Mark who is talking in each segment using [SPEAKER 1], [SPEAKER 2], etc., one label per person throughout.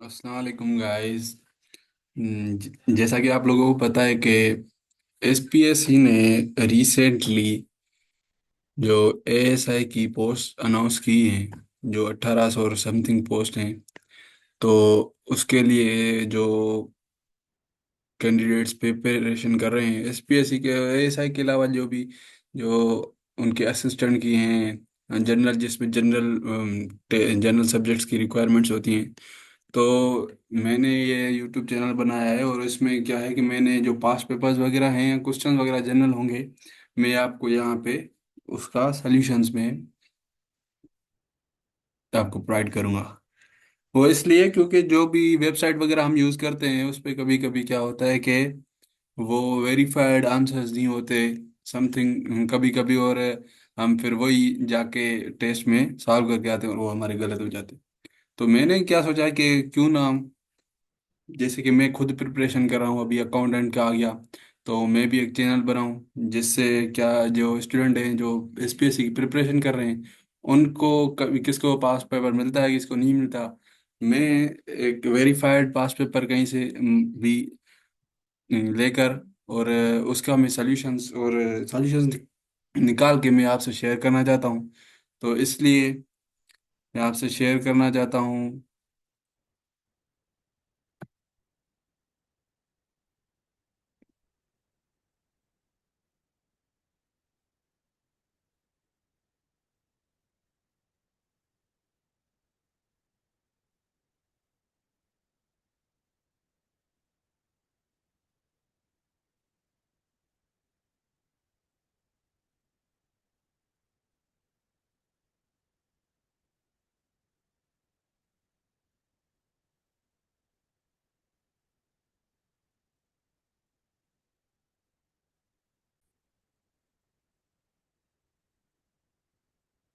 [SPEAKER 1] अस्सलाम वालेकुम गाइस। जैसा कि आप लोगों को पता है कि एसपीएससी ने रिसेंटली जो एएसआई की पोस्ट अनाउंस की हैं, जो 1800 और समथिंग पोस्ट हैं, तो उसके लिए जो कैंडिडेट्स प्रिपरेशन कर रहे हैं एसपीएससी के एएसआई के अलावा जो भी जो उनके असिस्टेंट की हैं जनरल, जिसमें जनरल जनरल सब्जेक्ट्स की रिक्वायरमेंट्स होती हैं। तो मैंने ये यूट्यूब चैनल बनाया है और इसमें क्या है कि मैंने जो पास पेपर्स वगैरह हैं, क्वेश्चन वगैरह जनरल होंगे, मैं आपको यहाँ पे उसका सॉल्यूशंस में आपको प्रोवाइड करूँगा। वो इसलिए क्योंकि जो भी वेबसाइट वगैरह हम यूज़ करते हैं उस पर कभी कभी क्या होता है कि वो वेरीफाइड आंसर्स नहीं होते, समथिंग कभी कभी, और हम फिर वही जाके टेस्ट में सॉल्व करके आते हैं और वो हमारे गलत हो जाते हैं। तो मैंने क्या सोचा कि क्यों ना जैसे कि मैं खुद प्रिपरेशन कर रहा हूँ, अभी अकाउंटेंट का आ गया, तो मैं भी एक चैनल बनाऊँ जिससे क्या जो स्टूडेंट हैं जो एसपीएससी की प्रिपरेशन कर रहे हैं उनको कभी किसको पास पेपर मिलता है किसको नहीं मिलता, मैं एक वेरीफाइड पास पेपर कहीं से भी लेकर और उसका मैं सॉल्यूशंस निकाल के मैं आपसे शेयर करना चाहता हूँ। तो इसलिए मैं आपसे शेयर करना चाहता हूँ।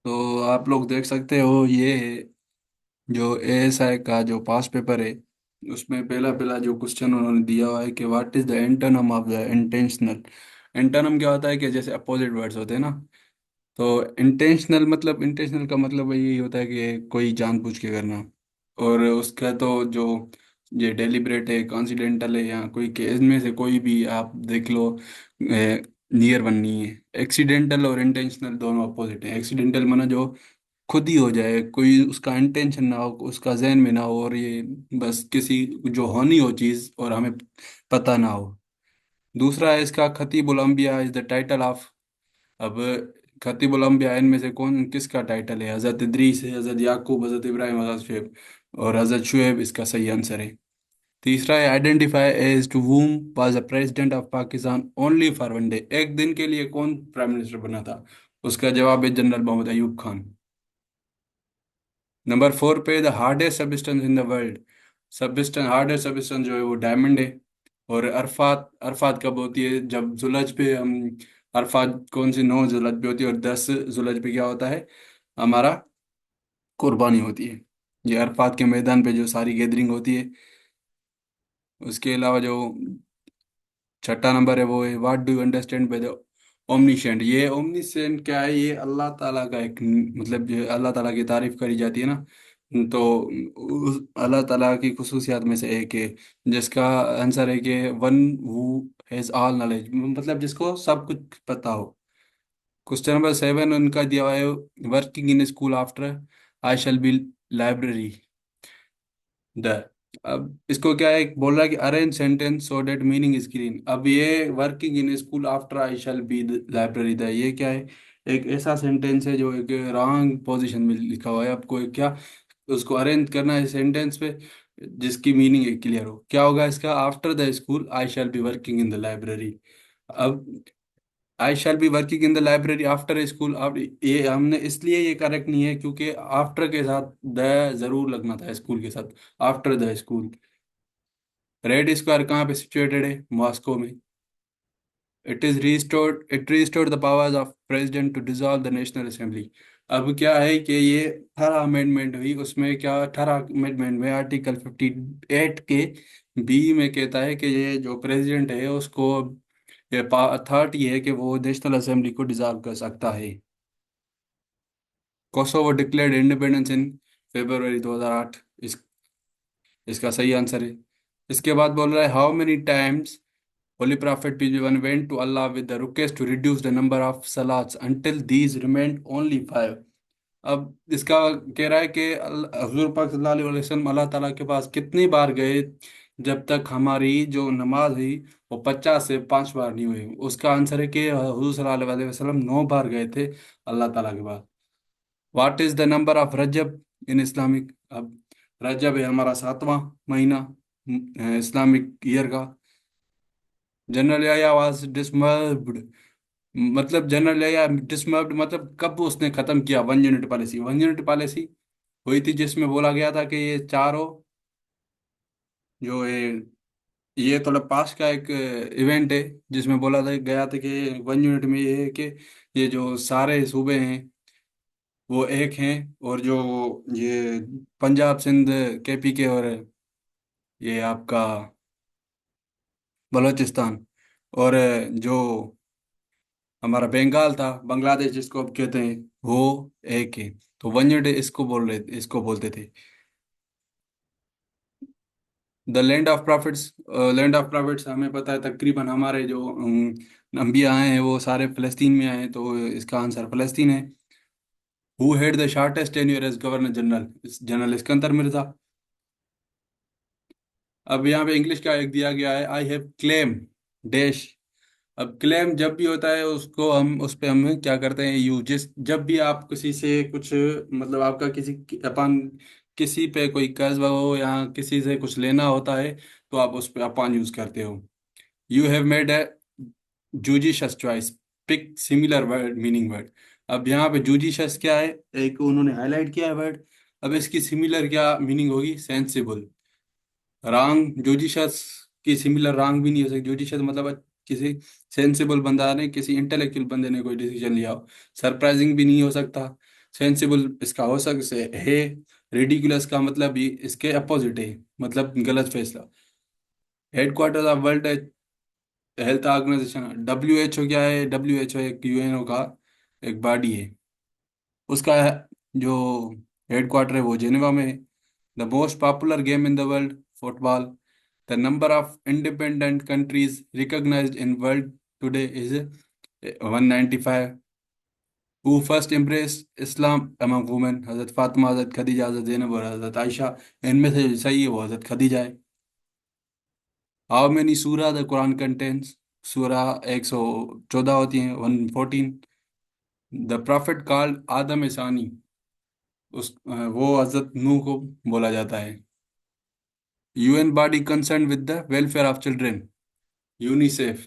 [SPEAKER 1] तो आप लोग देख सकते हो, ये जो एएसआई का जो पास पेपर है उसमें पहला पहला जो क्वेश्चन उन्होंने दिया हुआ है कि what is the antonym of the intentional. Antonym क्या होता है कि जैसे अपोजिट वर्ड्स होते हैं ना, तो इंटेंशनल का मतलब यही होता है कि कोई जानबूझ के करना, और उसका तो जो ये डेलिब्रेट है, कॉन्सिडेंटल है, या कोई के इनमें से कोई भी आप देख लो, नियर वन नहीं है। एक्सीडेंटल और इंटेंशनल दोनों अपोजिट है। एक्सीडेंटल माना जो खुद ही हो जाए, कोई उसका इंटेंशन ना हो, उसका जहन में ना हो, और ये बस किसी जो होनी हो चीज़ और हमें पता ना हो। दूसरा है इसका खतीबुल अंबिया इज द टाइटल ऑफ। अब खतीबुल अंबिया इनमें से कौन किसका टाइटल है? हज़रत इदरीस है, हज़रत याकूब, हज़रत इब्राहिम, हज़रत शुएब, और हज़रत शुएब इसका सही आंसर है। तीसरा है identify as to whom was the president of Pakistan only for one day. एक दिन के लिए कौन प्राइम मिनिस्टर बना था? उसका जवाब है जनरल मोहम्मद अयूब खान। नंबर 4 पे the hardest substance in the world. Hardest substance जो है वो डायमंड है। और अरफात अरफात कब होती है? जब जुलज पे हम अरफात कौन सी? 9 जुलज पे होती है, और 10 जुलज पे क्या होता है? हमारा कुर्बानी होती है। ये अरफात के मैदान पे जो सारी गैदरिंग होती है। उसके अलावा जो छठा नंबर है वो है what do you understand by the omniscient. ये ओमनिशेंट क्या है? ये अल्लाह ताला का एक मतलब जो अल्लाह ताला की तारीफ करी जाती है ना, तो उस अल्लाह ताला की खुसूसियात में से एक है जिसका आंसर है कि one who has all knowledge, मतलब जिसको सब कुछ पता हो। क्वेश्चन नंबर 7 उनका दिया हुआ है working in school after I shall B library the. अब इसको क्या है, बोल रहा है कि arrange sentence so that meaning is clean. अब ये working in school after I shall B library the, ये क्या है? एक ऐसा सेंटेंस है जो एक रॉन्ग पोजीशन में लिखा हुआ है। आपको क्या उसको अरेंज करना है सेंटेंस पे जिसकी मीनिंग क्लियर हो। क्या होगा इसका? After the school I shall be working in the library. अब I shall be working in the library after school. अब ये हमने इसलिए ये करेक्ट नहीं है क्योंकि आफ्टर के साथ द जरूर लगना था स्कूल के साथ। After the school. Red Square कहाँ पे सिचुएटेड है? मॉस्को में। It restored the powers of president to dissolve the national assembly. अब क्या है कि ये 18 अमेंडमेंट हुई, उसमें क्या 18 अमेंडमेंट में आर्टिकल 58 के बी में कहता है कि ये जो प्रेसिडेंट है उसको ये अथॉरिटी है कि वो नेशनल असेंबली को डिसॉल्व कर सकता है। कोसोवो डिक्लेयर्ड इंडिपेंडेंस इन फरवरी 2008। इसका सही आंसर है। इसके बाद बोल रहा है how many times holy prophet peace be one went to Allah with the request to reduce the number of सलाट्स अंटिल दीज रिमेंड ओनली 5। अब इसका कह रहा है कि हजूर पाक सल्लल्लाहु अलैहि वसल्लम अल्लाह ताला के पास कितनी बार गए जब तक हमारी जो नमाज हुई वो 50 से 5 बार नहीं हुई। उसका आंसर है कि हजूर सल्लल्लाहु अलैहि वसल्लम 9 बार गए थे अल्लाह ताला के पास। What is the number of रजब इन इस्लामिक। अब रजब है हमारा 7वां महीना इस्लामिक ईयर का। जनरल याह्या वाज डिसमर्ब्ड, मतलब जनरल याह्या डिसमर्ब्ड मतलब कब उसने खत्म किया 1 यूनिट पॉलिसी। 1 यूनिट पॉलिसी हुई थी जिसमें बोला गया था कि ये चारों जो ये थोड़ा पास का एक इवेंट है जिसमें बोला था गया था कि 1 यूनिट में ये है कि ये जो सारे सूबे हैं वो एक हैं, और जो ये पंजाब सिंध केपी के और ये आपका बलूचिस्तान और जो हमारा बंगाल था बांग्लादेश जिसको अब कहते हैं वो एक है। तो 1 यूनिट इसको बोलते थे। The land of profits. Land of profits हमें पता है तकरीबन हमारे जो अंबिया आए हैं वो सारे फलस्तीन में आए हैं, तो इसका आंसर फलस्तीन है। Who held the shortest tenure as governor general. General Iskandar Mirza. अब यहाँ पे इंग्लिश का एक दिया गया है आई हैव क्लेम डैश। अब क्लेम जब भी होता है उसको हम उस पे हम क्या करते हैं यू जिस जब भी आप किसी से कुछ मतलब आपका अपन किसी पे कोई कर्ज हो या किसी से कुछ लेना होता है तो आप उस पे अपन यूज करते हो। यू हैव मेड ए जूजिशस choice, pick similar word meaning word. अब यहाँ पे जूजिशस क्या है, एक उन्होंने हाईलाइट किया है वर्ड। अब इसकी सिमिलर क्या मीनिंग होगी, सेंसिबल। रांग जोजिशस की सिमिलर रांग भी नहीं हो सकती। जोजिशस मतलब किसी सेंसिबल बंदा ने किसी इंटेलेक्चुअल बंदे ने कोई डिसीजन लिया हो। सरप्राइजिंग भी नहीं हो सकता। सेंसिबल इसका हो सकता है। रिडिकुलस का मतलब भी इसके अपोजिट है, मतलब गलत फैसला। Headquarter of World Health Organization WHO क्या है, WHO एक UNO का एक बॉडी है। उसका जो हेडक्वार्टर है वो जेनेवा में है। The most popular game in the world football. The number of independent countries recognised in world today is 195। Who first embraced Islam among women. Hazrat Fatima, हजरत खदीजा, हजरत जैनब और हजरत आयशा। इनमें से जो सही है वो हजरत खदीजा है। हाउ मेनी सूरा द कुरान कंटेंस। सूरा 114 होती हैं, 114। द प्रॉफिट कॉल्ड आदम सानी, वो हजरत नूह को बोला जाता है। UN body concern with the welfare of children, UNICEF.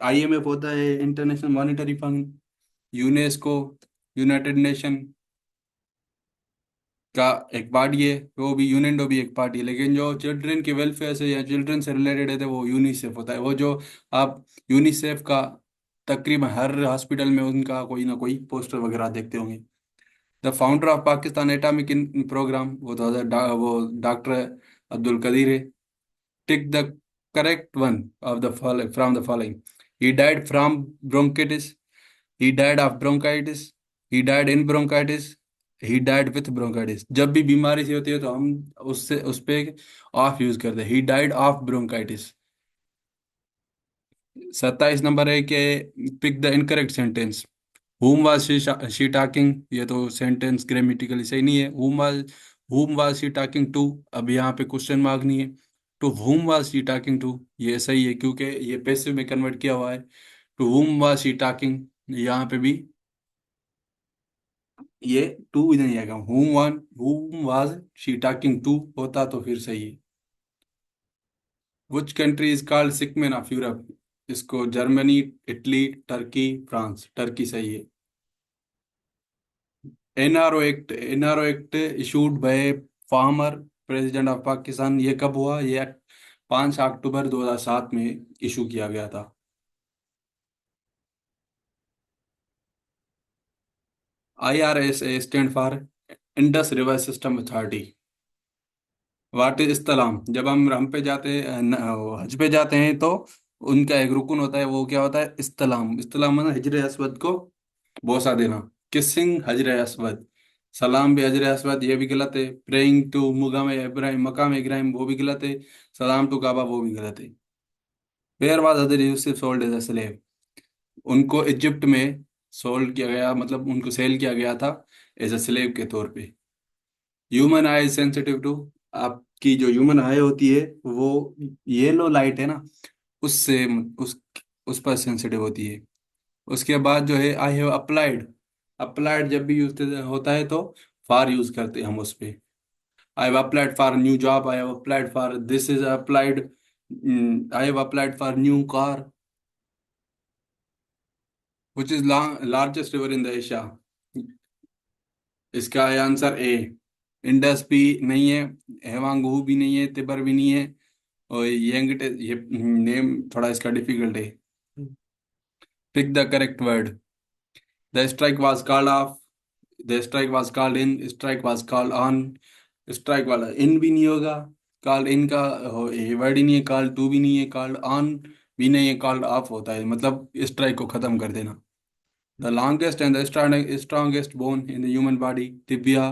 [SPEAKER 1] IMF होता है international monetary fund. UNESCO United nation का एक बॉडी है, वो भी यूनेंडो भी एक पार्टी है, लेकिन जो चिल्ड्रन के वेलफेयर से या चिल्ड्रन से रिलेटेड है तो वो यूनिसेफ होता है। वो जो आप यूनिसेफ का तकरीबन हर हॉस्पिटल में उनका कोई ना कोई पोस्टर वगैरह देखते होंगे। The founder of Pakistan atomic programme, वो तो वो डॉक्टर अब्दुल कदीर है। Tick the correct one of the following from the following. He died from bronchitis, he died of bronchitis, he died in bronchitis, he died with bronchitis. जब भी बीमारी सी होती है तो हम उससे उस पे ऑफ यूज करते हैं, he died of bronchitis. 27 number है कि pick the incorrect sentence. whom was she talking, ये तो सेंटेंस ग्रामेटिकली सही नहीं है। whom was she talking to, अब यहाँ पे क्वेश्चन मार्क नहीं है। to whom was she talking to ये सही है क्योंकि ये पैसिव में कन्वर्ट किया हुआ है। to whom was she talking, यहाँ पे भी ये टू इधर नहीं आएगा। whom was she talking to होता तो फिर सही है। which country is called sick man of Europe, इसको Germany, Italy, Turkey, France. Turkey सही है। NRO act issued by former president of Pakistan, ये कब हुआ, ये 5 अक्टूबर 2007 में इशू किया गया था। IRSA stand for Indus river system authority. What is इस्लाम, जब हम पे जाते हैं हज पे जाते हैं तो उनका एक रुकन होता है, वो क्या होता है, इस्लाम। इस्लाम मतलब हिजर अस्वद को बोसा देना, किसिंग हजर अस्वद। सलाम भी हजर अस्वद ये भी गलत है। प्रेइंग टू मुकाम इब्राहिम, मकाम इब्राहिम, वो भी गलत है। सलाम टू काबा, वो भी गलत है। Where was Hazrat Yusuf sold as a slave? उनको इजिप्ट में सोल्ड किया गया, मतलब उनको सेल किया गया था एज अ स्लेव के तौर पे। ह्यूमन आई सेंसिटिव टू, आपकी जो ह्यूमन आई होती है वो येलो लाइट है ना, उससे उस उस पर सेंसिटिव होती है। उसके बाद जो है आई हैव अप्लाइड, अप्लाइड जब भी यूज होता है तो फॉर यूज करते हैं हम उस पे। I have applied for new job, I have applied for this is applied, I have applied for new car. Which is largest river in the Asia? इसका है आंसर ए। इंडस भी नहीं है, हेमांगू भी नहीं है, तिबर भी नहीं है, और ये नेम थोड़ा इसका डिफिकल्ट है। Pick the correct word. The strike was called off, the strike was called in, strike was called on. Strike वाला इन भी नहीं होगा, कॉल्ड इन का ये वर्ड ही नहीं है, कॉल्ड टू भी नहीं है, कॉल्ड ऑन भी नहीं है, कॉल्ड ऑफ होता है, मतलब स्ट्राइक को खत्म कर देना। The longest and the strongest bone in the human body, tibia,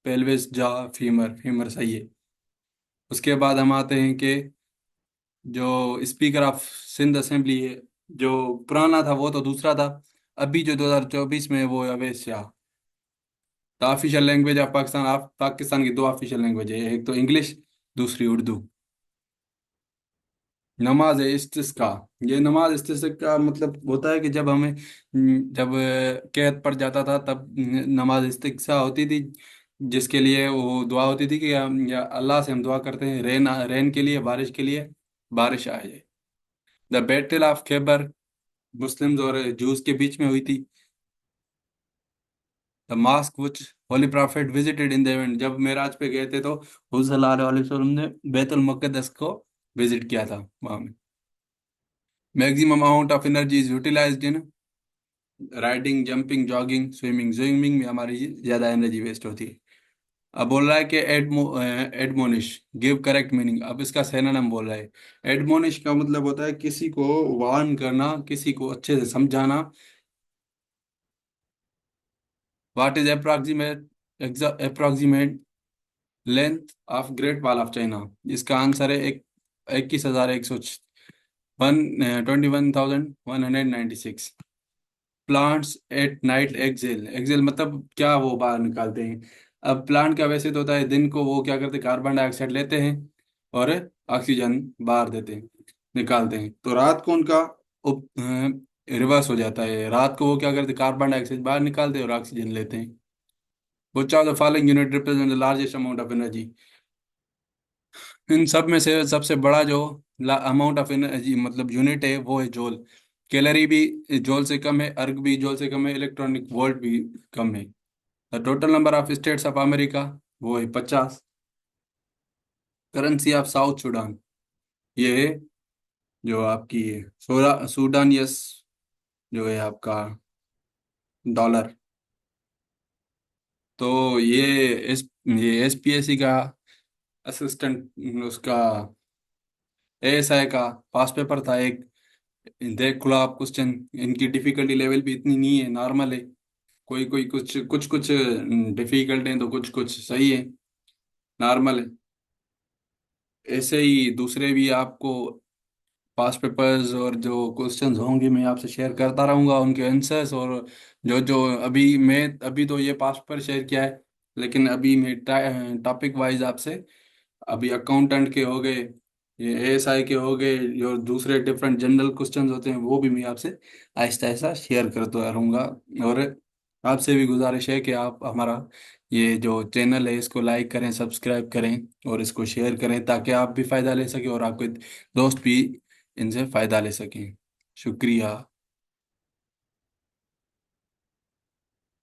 [SPEAKER 1] pelvis, jaw, femur. Femur सही है। उसके बाद हम आते हैं कि जो स्पीकर ऑफ सिंध असेंबली है, जो पुराना था वो तो दूसरा था, अभी जो 2024 में है वो है अवैध Shah. The official language of Pakistan, of Pakistan की दो ऑफिशियल लैंग्वेज है, एक तो इंग्लिश, दूसरी उर्दू। नमाज इस्तिस्का, ये नमाज इस्तिस्का मतलब होता है कि जब हमें जब कैद पड़ जाता था तब नमाज इस्तिस्का होती थी, जिसके लिए वो दुआ होती थी कि हम या अल्लाह से हम दुआ करते हैं रेन, रेन के लिए, बारिश के लिए, बारिश आ जाए। The battle of Khyber, Muslims और जूस के बीच में हुई थी। The mask which holy prophet visited in the event, जब मेराज पे गए थे तो हुजूर सल्लल्लाहु अलैहि वसल्लम ने बैतुल मुक़द्दस को विजिट किया था वहां में। Maximum amount of energy is utilised in riding, jumping, jogging, swimming. Swimming में हमारी ज्यादा एनर्जी वेस्ट होती है। अब बोल रहा है कि एडमोनिश, गिव करेक्ट मीनिंग। अब इसका सिनोनिम बोल रहा है। एडमोनिश का मतलब होता है किसी को वार्न करना, किसी को अच्छे से समझाना। What is approximate, approximate length of Great Wall of China? इसका आंसर है 21,100, 21,196। Plants at night exhale, exhale मतलब क्या वो बाहर निकालते हैं? अब प्लांट का वैसे तो होता है दिन को वो क्या करते हैं, कार्बन डाइऑक्साइड लेते हैं और ऑक्सीजन बाहर देते हैं, निकालते हैं। तो रात को उनका रिवर्स हो जाता है, रात को वो क्या करते हैं, कार्बन डाइऑक्साइड बाहर निकालते हैं और ऑक्सीजन लेते हैं। Which of the following unit represent the largest amount of energy? इन सब में से सबसे बड़ा जो अमाउंट ऑफ एनर्जी मतलब यूनिट है वो है जूल। कैलोरी भी जूल से कम है, अर्ग भी जूल से कम है, इलेक्ट्रॉनिक वोल्ट भी कम है। The total number of states of America, वो है 50। करेंसी ऑफ साउथ सूडान, ये है जो आपकी सूडान, यस, जो है आपका डॉलर। तो ये एसपीएससी का असिस्टेंट, उसका एएसआई का पास पेपर था एक। देख लो आप क्वेश्चन, इनकी डिफिकल्टी लेवल भी इतनी नहीं है, नॉर्मल है। कोई कोई कुछ कुछ कुछ डिफिकल्ट है तो कुछ कुछ सही है, नॉर्मल है। ऐसे ही दूसरे भी आपको पास पेपर्स और जो क्वेश्चंस होंगे मैं आपसे शेयर करता रहूंगा उनके आंसर्स। और जो जो अभी तो ये पास पेपर शेयर किया है, लेकिन अभी मैं टॉपिक वाइज आपसे, अभी अकाउंटेंट के हो गए, ये एएसआई के हो गए, जो दूसरे डिफरेंट जनरल क्वेश्चंस होते हैं वो भी मैं आपसे आहिस्ता आहिस्ता शेयर करता रहूँगा। और आपसे भी गुजारिश है कि आप हमारा ये जो चैनल है इसको लाइक करें, सब्सक्राइब करें और इसको शेयर करें, ताकि आप भी फ़ायदा ले सकें और आपके दोस्त भी इनसे फ़ायदा ले सकें। शुक्रिया।